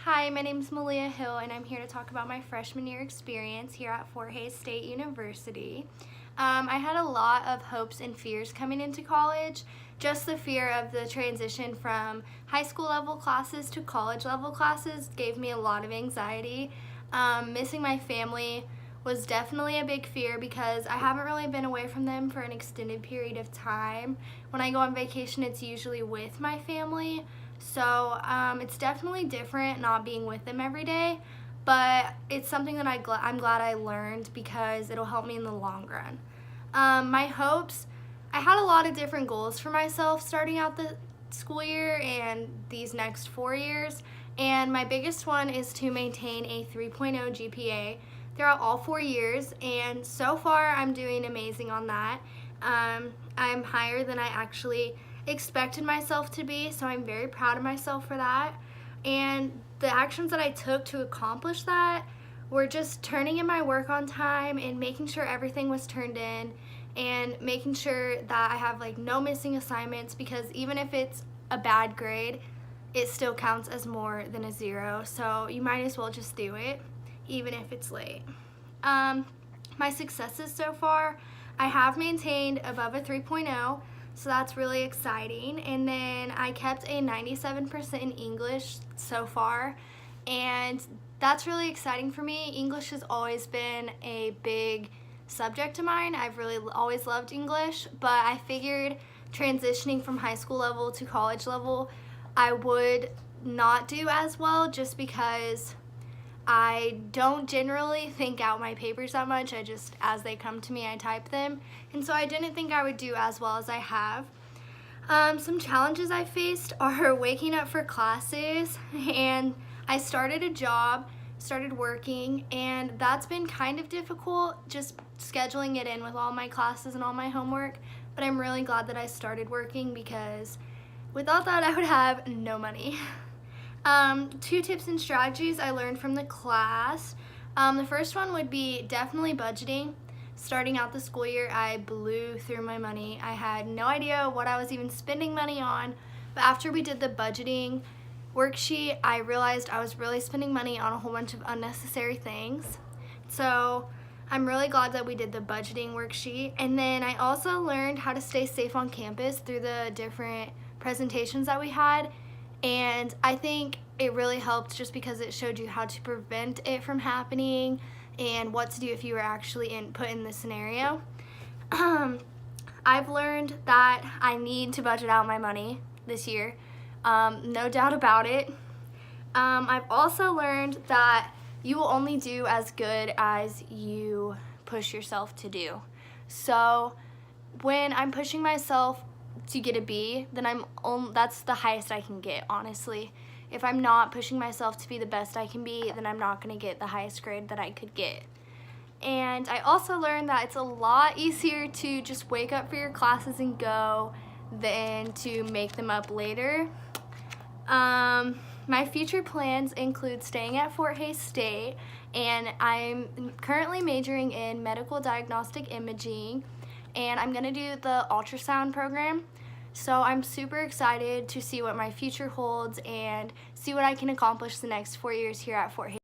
Hi, my name is Malia Hill, and I'm here to talk about my freshman year experience here at Fort Hays State University. I had a lot of hopes and fears coming into college. Just the fear of the transition from high school level classes to college level classes gave me a lot of anxiety. Missing my family was definitely a big fear because I haven't really been away from them for an extended period of time. When I go on vacation, it's usually with my family. So it's definitely different not being with them every day, but it's something that I'm glad I learned because it'll help me in the long run. My hopes, I had a lot of different goals for myself starting out the school year and these next 4 years, and my biggest one is to maintain a 3.0 GPA throughout all 4 years, and so far I'm doing amazing on that. I'm higher than I actually expected myself to be, so I'm very proud of myself for that. And the actions that I took to accomplish that were just turning in my work on time and making sure everything was turned in and making sure that I have no missing assignments, because even if it's a bad grade, it still counts as more than a 0, so you might as well just do it even if it's late. My successes so far, I have maintained above a 3.0, so that's really exciting. And then I kept a 97% in English so far, and that's really exciting for me. English has always been a big subject of mine. I've really always loved English, but I figured transitioning from high school level to college level, I would not do as well just because I don't generally think out my papers that much. I just, as they come to me, I type them. And so I didn't think I would do as well as I have. Some challenges I faced are waking up for classes, and I started a job, started working, and that's been kind of difficult, just scheduling it in with all my classes and all my homework. But I'm really glad that I started working because without that I would have no money. 2 tips and strategies I learned from the class. The first one would be definitely budgeting. Starting out the school year, I blew through my money. I had no idea what I was even spending money on, but after we did the budgeting worksheet, I realized I was really spending money on a whole bunch of unnecessary things. So I'm really glad that we did the budgeting worksheet. And then I also learned how to stay safe on campus through the different presentations that we had. And I think it really helped just because it showed you how to prevent it from happening and what to do if you were actually put in this scenario. I've learned that I need to budget out my money this year, no doubt about it. I've also learned that you will only do as good as you push yourself to do. So when I'm pushing myself to get a B, then that's the highest I can get, honestly. If I'm not pushing myself to be the best I can be, then I'm not going to get the highest grade that I could get. And I also learned that it's a lot easier to just wake up for your classes and go than to make them up later. My future plans include staying at Fort Hays State, and I'm currently majoring in medical diagnostic imaging, and I'm going to do the ultrasound program. So I'm super excited to see what my future holds and see what I can accomplish the next 4 years here at Fort Hays.